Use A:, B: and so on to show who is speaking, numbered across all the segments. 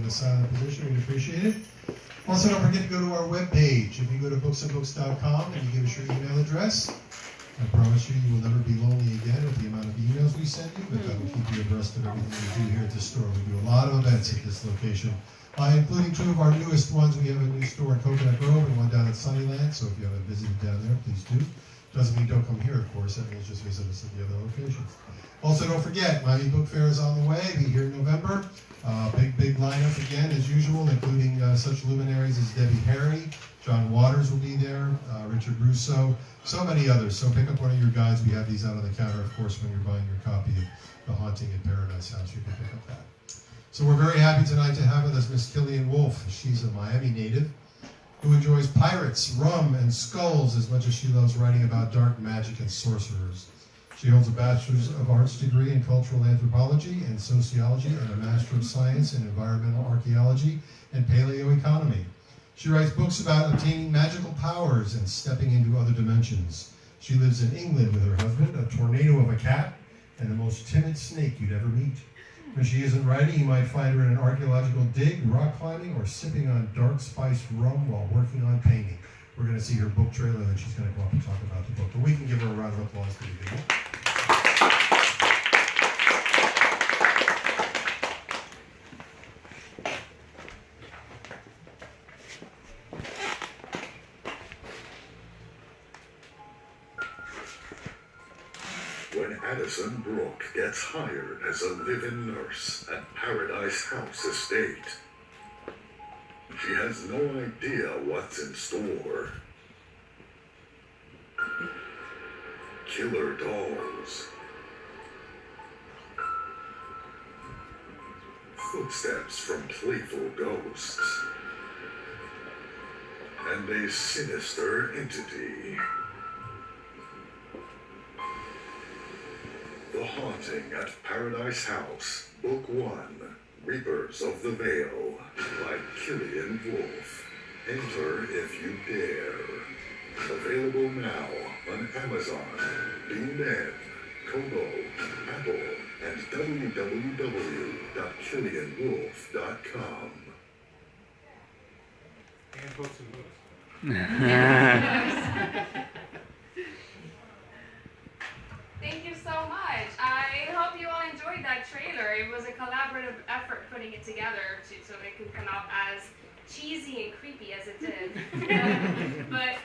A: the silent position. We'd appreciate it. Also, don't forget to go to our webpage. If you go to booksandbooks.com and you give us your email address, I promise you, you will never be lonely again with the amount of emails we send you, but that will keep you abreast of everything we do here at this store. We do a lot of events at this location, including two of our newest ones. We have a new store in Coconut Grove and one down at Sunnyland, so if you haven't visited down there, please do. Doesn't mean don't come here, of course. That means just visit us at the other locations. Also, don't forget, Miami Book Fair is on the way. Be here in November. Big lineup again, as usual, including such luminaries as Debbie Harry. John Waters will be there, Richard Russo, so many others. So pick up one of your guides. We have these out on the counter, of course, when you're buying your copy of The Haunting in Paradise House. You can pick up that. So we're very happy tonight to have with us Miss Killian Wolfe. She's a Miami native who enjoys pirates, rum, and skulls as much as she loves writing about dark magic and sorcerers. She holds a Bachelor's of Arts degree in Cultural Anthropology and Sociology and a Master of Science in Environmental Archaeology and Paleoeconomy. She writes books about obtaining magical powers and stepping into other dimensions. She lives in England with her husband, a tornado of a cat, and the most timid snake you'd ever meet. When she isn't writing, you might find her in an archaeological dig, rock climbing, or sipping on dark spiced rum while working on painting. We're going to see her book trailer, and she's going to go up and talk about the book. But we can give her a round of applause to begin.
B: When Addison Brooke gets hired as a live-in nurse at Paradise House Estate, she has no idea what's in store. Killer dolls, footsteps from playful ghosts, and a sinister entity. The Haunting at Paradise House, Book 1, Reapers of the Veil, by Killian Wolfe. Enter if you dare. Available now on Amazon, BeanN, Kobo, Apple, and www.killianwolfe.com.
C: And Books and Books.
D: Thank you so much. I hope you all enjoyed that trailer. It was a collaborative effort putting it together so it could come out as cheesy and creepy as it did. But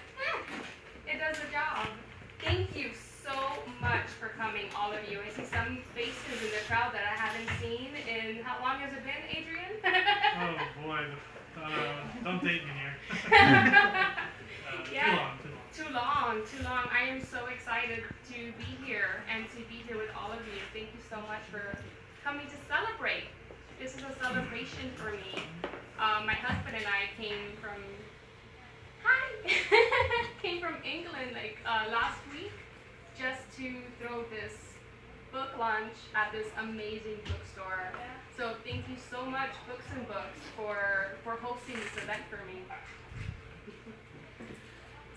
D: it does the job. Thank you so much for coming, all of you. I see some faces in the crowd that I haven't seen in, how long has it been, Adrian?
C: Oh boy, don't date me here.
D: Yeah. Too long. I am so excited to be here and to be here with all of you. Thank you so much for coming to celebrate. This is a celebration for me. My husband and I came from England like last week just to throw this book launch at this amazing bookstore. So thank you so much, Books and Books, for hosting this event for me.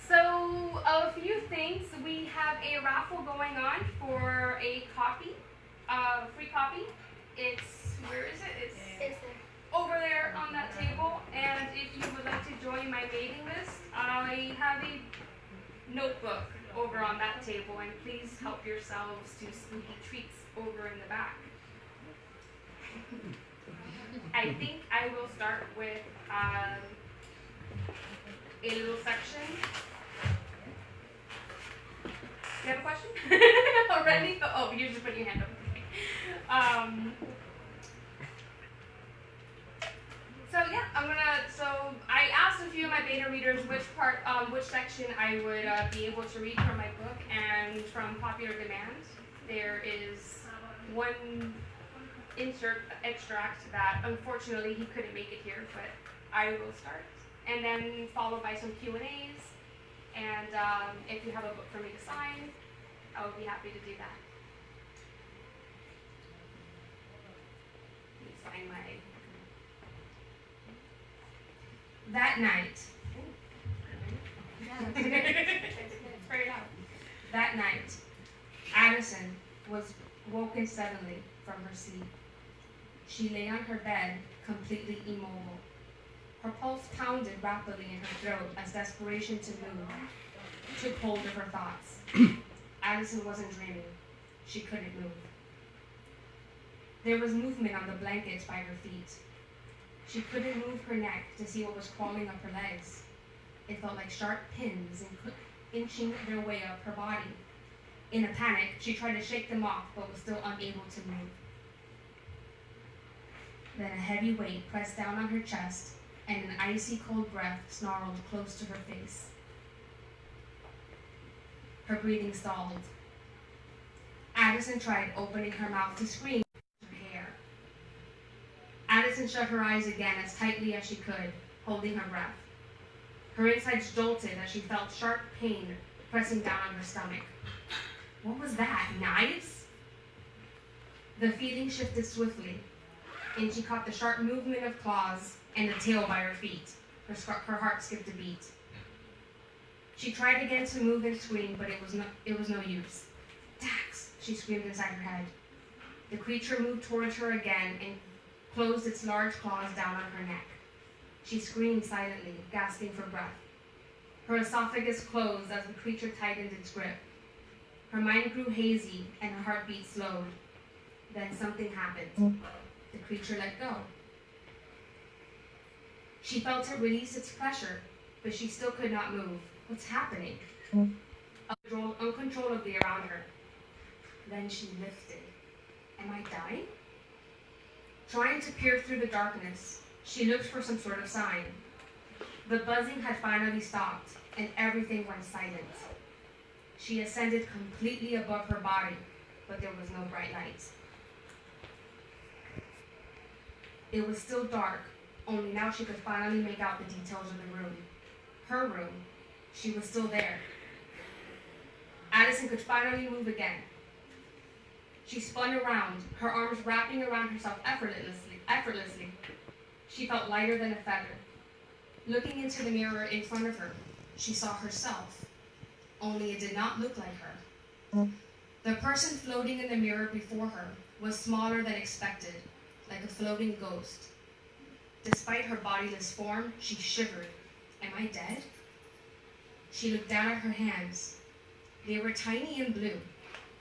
D: So a few things. We have a raffle going on for a copy, free copy. It's, where is it? It's over there on that table. And if you would like to join my mailing list, I have a notebook over on that table. And please help yourselves to spooky treats over in the back. I think I will start with a little section. You have a question? Already? Oh, you're just putting your hand up. So yeah, so I asked a few of my beta readers which section I would be able to read from my book, and from popular demand, there is one extract that unfortunately he couldn't make it here, but I will start, and then followed by some Q&As. And if you have a book for me to sign, I would be happy to do that. Let me sign my... That night. Spray it out. That night, Addison was woken suddenly from her sleep. She lay on her bed, completely immobile. Her pulse pounded rapidly in her throat as desperation to move took hold of her thoughts. Addison wasn't dreaming. She couldn't move. There was movement on the blankets by her feet. She couldn't move her neck to see what was crawling up her legs. It felt like sharp pins inching their way up her body. In a panic, she tried to shake them off, but was still unable to move. Then a heavy weight pressed down on her chest, and an icy cold breath snarled close to her face. Her breathing stalled. Addison tried opening her mouth to scream her hair. Addison shut her eyes again as tightly as she could, holding her breath. Her insides jolted as she felt sharp pain pressing down on her stomach. What was that? Knives? The feeling shifted swiftly, and she caught the sharp movement of claws and the tail by her feet. Her heart skipped a beat. She tried again to move and scream, but it was no use. Dax, she screamed inside her head. The creature moved towards her again and closed its large claws down on her neck. She screamed silently, gasping for breath. Her esophagus closed as the creature tightened its grip. Her mind grew hazy and her heartbeat slowed. Then something happened. The creature let go. She felt it release its pressure, but she still could not move. What's happening? Uncontrollably around her. Then she lifted. Am I dying? Trying to peer through the darkness, she looked for some sort of sign. The buzzing had finally stopped, and everything went silent. She ascended completely above her body, but there was no bright light. It was still dark, only now she could finally make out the details of the room. Her room. She was still there. Addison could finally move again. She spun around, her arms wrapping around herself effortlessly. She felt lighter than a feather. Looking into the mirror in front of her, she saw herself, only it did not look like her. The person floating in the mirror before her was smaller than expected, like a floating ghost. Despite her bodiless form, she shivered. Am I dead? She looked down at her hands. They were tiny and blue.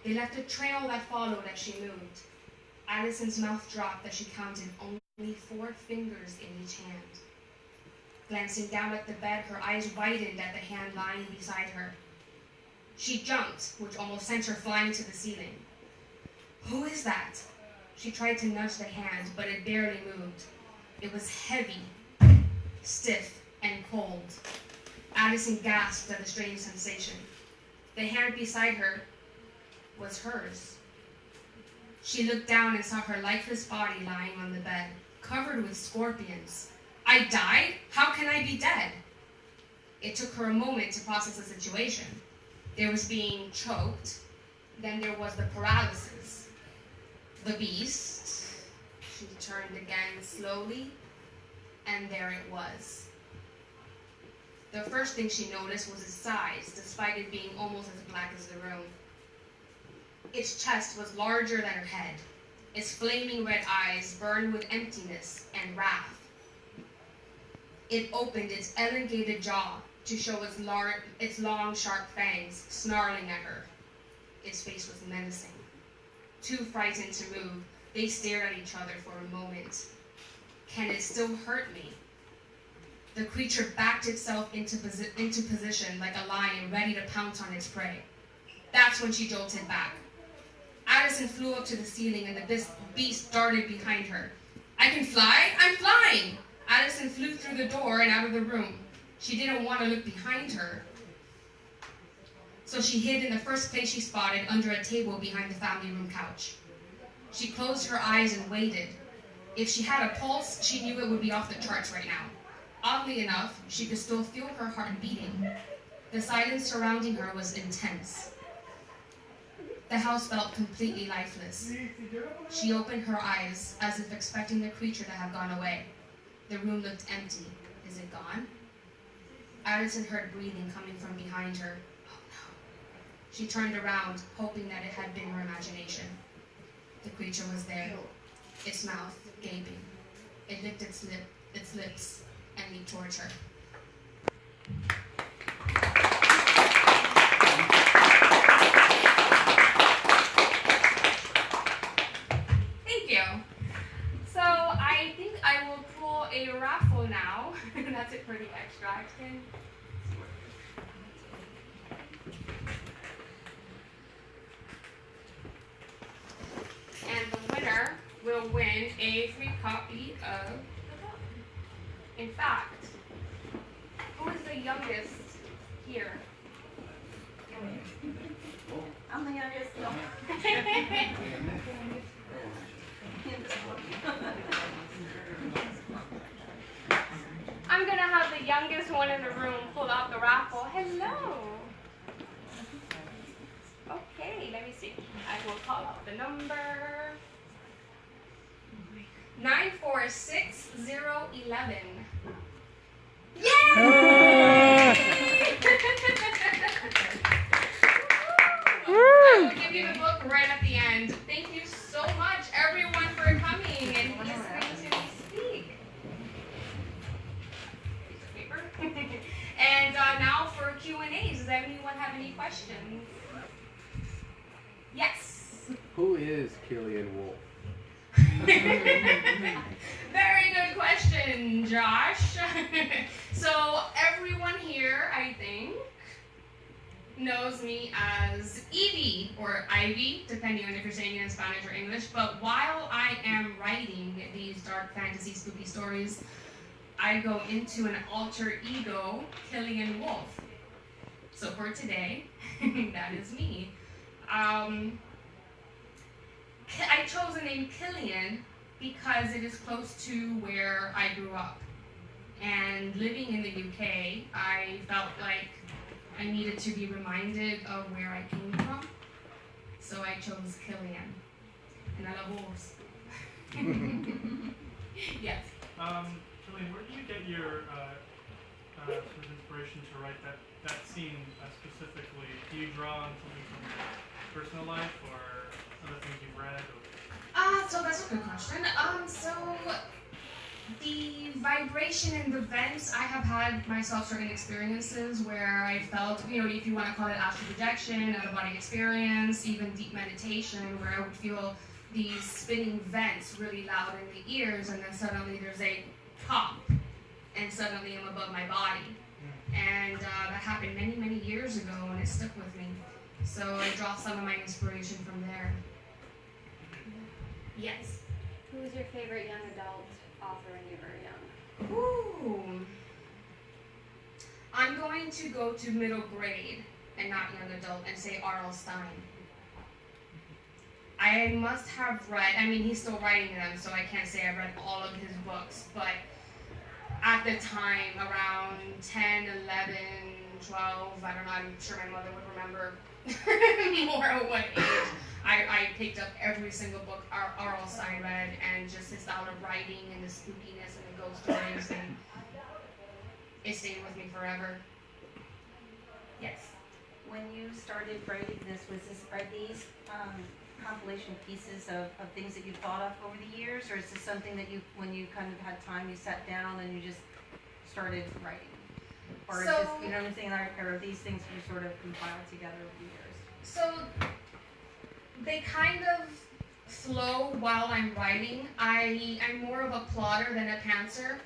D: They left a trail that followed as she moved. Addison's mouth dropped as she counted only 4 fingers in each hand. Glancing down at the bed, her eyes widened at the hand lying beside her. She jumped, which almost sent her flying to the ceiling. Who is that? She tried to nudge the hand, but it barely moved. It was heavy, stiff, and cold. Addison gasped at the strange sensation. The hand beside her was hers. She looked down and saw her lifeless body lying on the bed, covered with scorpions. I died? How can I be dead? It took her a moment to process the situation. There was being choked, then there was the paralysis. The beast. She turned again slowly, and there it was. The first thing she noticed was its size, despite it being almost as black as the room. Its chest was larger than her head. Its flaming red eyes burned with emptiness and wrath. It opened its elongated jaw to show its long, sharp fangs snarling at her. Its face was menacing. Too frightened to move, they stared at each other for a moment. Can it still hurt me? The creature backed itself into position like a lion ready to pounce on its prey. That's when she jolted back. Addison flew up to the ceiling and the beast darted behind her. I can fly? I'm flying! Addison flew through the door and out of the room. She didn't want to look behind her, so she hid in the first place she spotted under a table behind the family room couch. She closed her eyes and waited. If she had a pulse, she knew it would be off the charts right now. Oddly enough, she could still feel her heart beating. The silence surrounding her was intense. The house felt completely lifeless. She opened her eyes as if expecting the creature to have gone away. The room looked empty. Is it gone? Addison heard breathing coming from behind her. Oh no. She turned around, hoping that it had been her imagination. The creature was there. Its mouth, gaping. It licked its lips, and leaped towards her. Thank you. So I think I will pull a raffle now. That's it for the extraction. And the winner will win a free copy of the book. In fact, who is the youngest here?
E: I'm the youngest. No.
D: I'm gonna have the youngest one in the room pull out the raffle. Hello. Okay, let me see. I will call out the number. 946011. Yay! I will give you the book right at the end. Thank you so much, everyone, for coming and listening to me speak. Piece of paper. And now for Q&As. Does anyone have any questions? Yes.
F: Who is Killian Wolf?
D: Very good question, Josh. So everyone here, I think, knows me as Evie or Ivy, depending on if you're saying it in Spanish or English. But while I am writing these dark fantasy spooky stories, I go into an alter ego, Killian Wolf. So for today, that is me. I chose the name Killian because it is close to where I grew up. And living in the UK, I felt like I needed to be reminded of where I came from. So I chose Killian. And I love wolves. Yes.
C: Killian, where do you get your sort of inspiration to write that scene specifically? Do you draw on something from your personal life or other things you've read?
D: So that's a good question. So the vibration and the vents, I have had myself certain experiences where I felt, if you want to call it astral projection, out-of-body experience, even deep meditation, where I would feel these spinning vents really loud in the ears, and then suddenly there's a pop, and suddenly I'm above my body. And that happened many, many years ago, and it stuck with me. So I draw some of my inspiration from there. Yes.
E: Who was your favorite young adult author when you were young?
D: Ooh. I'm going to go to middle grade and not young adult and say R.L. Stein. I must have read, he's still writing them, so I can't say I read all of his books, but at the time, around 10, 11, 12, I don't know, I'm sure my mother would remember more at what age. I picked up every single book R.L. Stein read, and just his style of writing and the spookiness and the ghost stories, and it stayed with me forever. Yes.
E: When you started writing this, are these compilation pieces of things that you thought of over the years, or is this something that when you kind of had time, you sat down and you just started writing? Or is this, you know what I'm saying, or are these things you sort of compiled together over the years?
D: So they kind of flow while I'm writing. I'm more of a plotter than a pantser.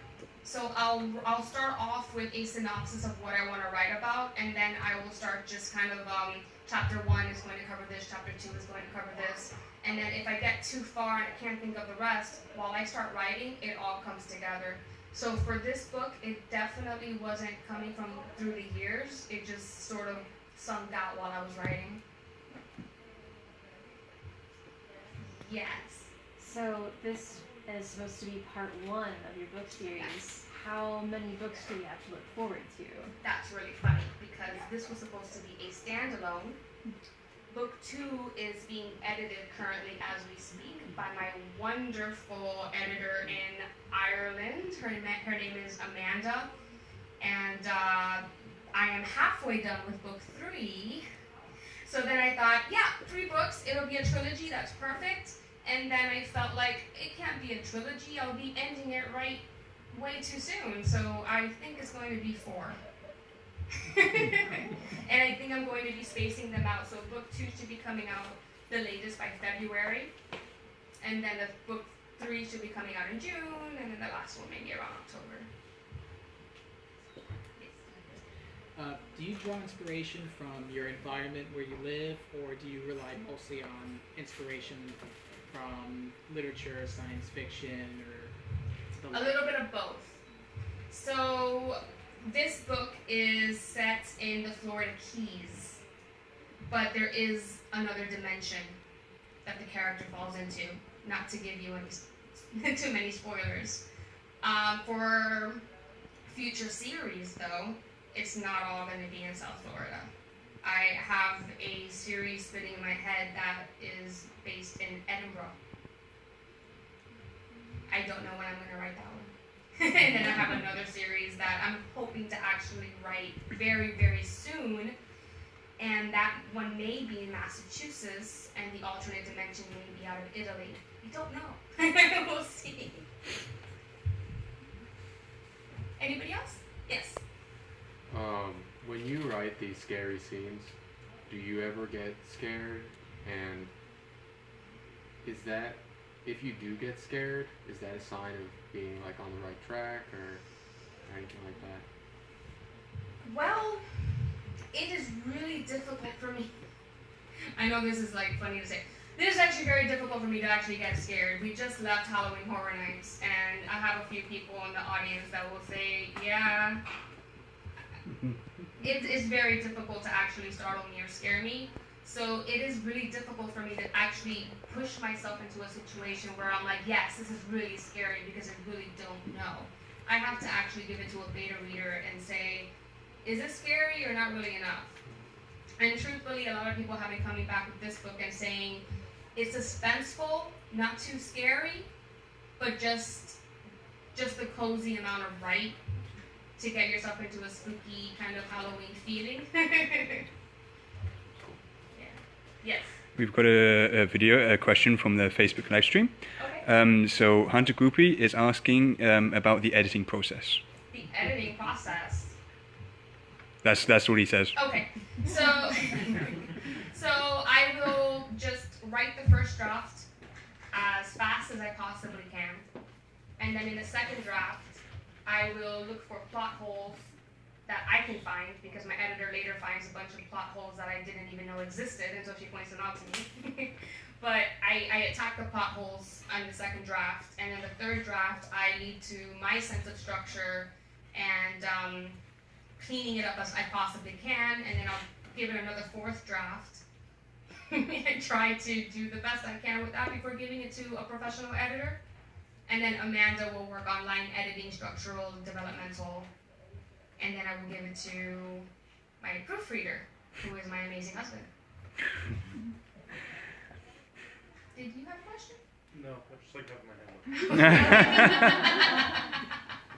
D: So I'll start off with a synopsis of what I want to write about, and then I will start just kind of chapter 1 is going to cover this, chapter 2 is going to cover this, and then if I get too far and I can't think of the rest, while I start writing, it all comes together. So for this book, it definitely wasn't coming from through the years. It just sort of sunk out while I was writing. Yes.
G: So this is supposed to be part 1 of your book series. How many books do we have to look forward to?
D: That's really funny because this was supposed to be a standalone. Book 2 is being edited currently as we speak by my wonderful editor in Ireland. Her name is Amanda. And I am halfway done with book 3. So then I thought, yeah, 3 books, it'll be a trilogy, that's perfect. and then I felt like it can't be a trilogy. I'll be ending it right way too soon. So I think it's going to be 4. And I think I'm going to be spacing them out. So book 2 should be coming out the latest by February, and then the book 3 should be coming out in June, and then the last one maybe around October.
H: Do you draw inspiration from your environment where you live, or do you rely mostly on inspiration from literature, science fiction, or
D: A little bit of both. So this book is set in the Florida Keys, but there is another dimension that the character falls into. Not to give you any too many spoilers. For future series, though, it's not all going to be in South Florida. I have a series spinning in my head that is based in Edinburgh. I don't know when I'm going to write that one. And then I have another series that I'm hoping to actually write very, very soon. And that one may be in Massachusetts, and the alternate dimension may be out of Italy. I don't know. We'll see. Anybody else? Yes.
F: When you write these scary scenes, do you ever get scared? And is that, if you do get scared, is that a sign of being like on the right track or anything like that?
D: Well, it is really difficult for me. I know this is like funny to say. This is actually very difficult for me to actually get scared. We just left Halloween Horror Nights, and I have a few people in the audience that will say, yeah, it is very difficult to actually startle me or scare me. So it is really difficult for me to actually push myself into a situation where I'm like, yes, this is really scary because I really don't know. I have to actually give it to a beta reader and say, is it scary or not really enough? And truthfully, a lot of people have been coming back with this book and saying, it's suspenseful, not too scary, but just the cozy amount of right to get yourself into a spooky kind of Halloween feeling. Yeah. Yes.
I: We've got a question from the Facebook live stream.
D: Okay.
I: So Hunter Groupie is asking about the editing process.
D: The editing process.
I: That's what he says.
D: Okay. So I will just write the first draft as fast as I possibly can. And then in the second draft, I will look for plot holes that I can find, because my editor later finds a bunch of plot holes that I didn't even know existed until she points them out to me. But I attack the plot holes on the second draft, and in the third draft, I lead to my sense of structure and cleaning it up as I possibly can, and then I'll give it another fourth draft and try to do the best I can with that before giving it to a professional editor. And then Amanda will work on line editing, structural, developmental, and then I will give it to my proofreader, who is my amazing husband. Did you have a question?
C: No, I just like having my hand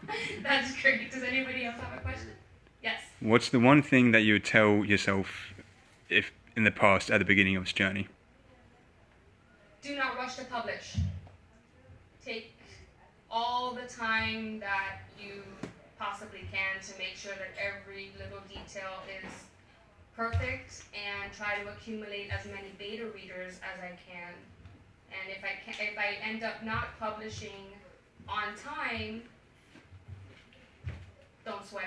C: up.
D: That's great. Does anybody else have a question? Yes.
I: What's the one thing that you would tell yourself if in the past at the beginning of this journey?
D: Do not rush to publish. Take all the time that you possibly can to make sure that every little detail is perfect, and try to accumulate as many beta readers as I can. And if I end up not publishing on time, don't sweat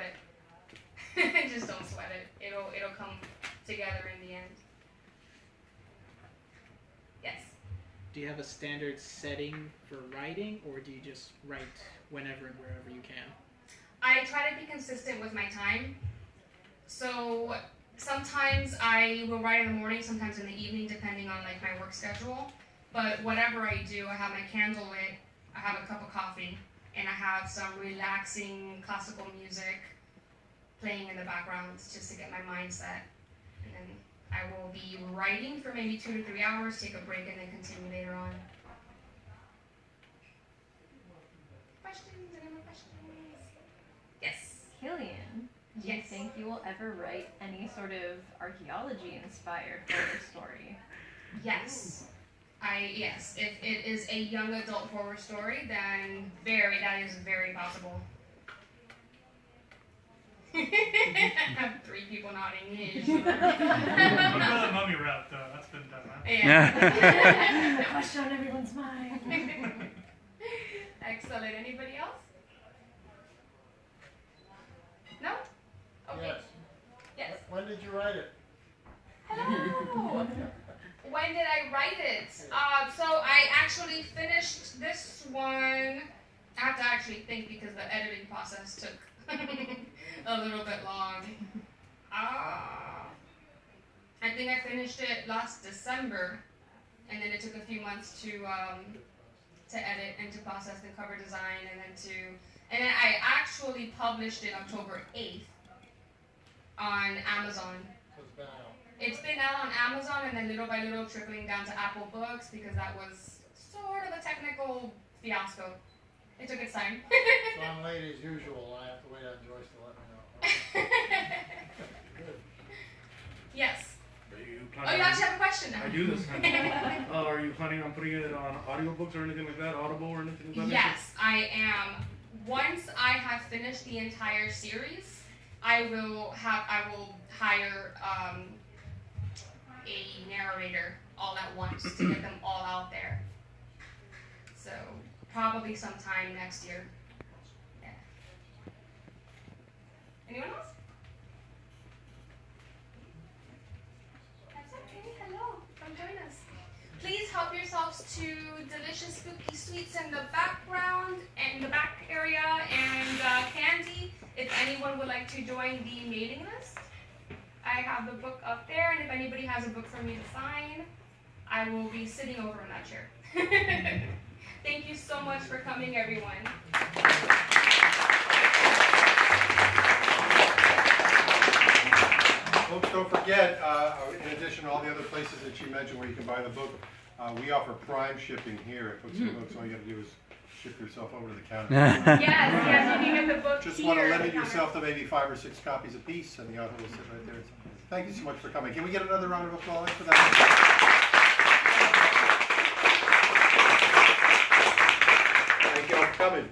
D: it. Just don't sweat it. It'll come together in the end. Yes.
H: do you have a standard setting for writing, or do you just write whenever and wherever you can?
D: I try to be consistent with my time. So sometimes I will write in the morning, sometimes in the evening, depending on like my work schedule. But whatever I do, I have my candle lit, I have a cup of coffee, and I have some relaxing classical music playing in the background just to get my mind set. And then I will be writing for maybe 2 to 3 hours, take a break, and then continue later on. Questions? Any more questions? Yes.
G: Killian, do you think you will ever write any sort of archaeology-inspired horror story?
D: Yes. Yes, if it is a young adult horror story, then that is very possible. I have 3 people nodding.
C: You go the mummy route, though. That's been done, huh?
D: Yeah.
G: The question on everyone's mind.
D: Excellent. Anybody else? No? Okay.
J: Yes.
D: Yes.
J: When did you write it?
D: Hello. When did I write it? So I actually finished this one. I have to actually think because the editing process took a little bit long. I think I finished it last December, and then it took a few months to edit and to process the cover design, and then I actually published it October 8th on Amazon. It's been out on Amazon, and then little by little trickling down to Apple Books because that was sort of a technical fiasco. It took its time.
J: So I'm late as usual. I have to wait on Joyce to let me know. Good.
D: Yes.
K: Are you
D: Oh,
K: planning
D: you actually have a question now.
K: I do this kind of. Are you planning on putting it on audiobooks or anything like that? Audible or anything like that?
D: Yes, I am. Once I have finished the entire series, I will hire a narrator all at once to get them all out there. So probably sometime next year. Yeah. Anyone else? That's okay. Hello. Come join us. Please help yourselves to delicious spooky sweets in the background and the back area and candy if anyone would like to join the mailing list. I have the book up there, and if anybody has a book for me to sign, I will be sitting over in that chair. Thank you so much for coming, everyone.
A: Folks, don't forget, in addition to all the other places that you mentioned where you can buy the book, we offer Prime shipping here at Books&Books. All you got to do is ship yourself over to the counter.
D: Yes, you can get the book
A: Just
D: here.
A: want to limit yourself to maybe 5 or 6 copies a piece, and the author will sit right there. Thank you so much for coming. Can we get another round of applause for that? Thank you all for coming.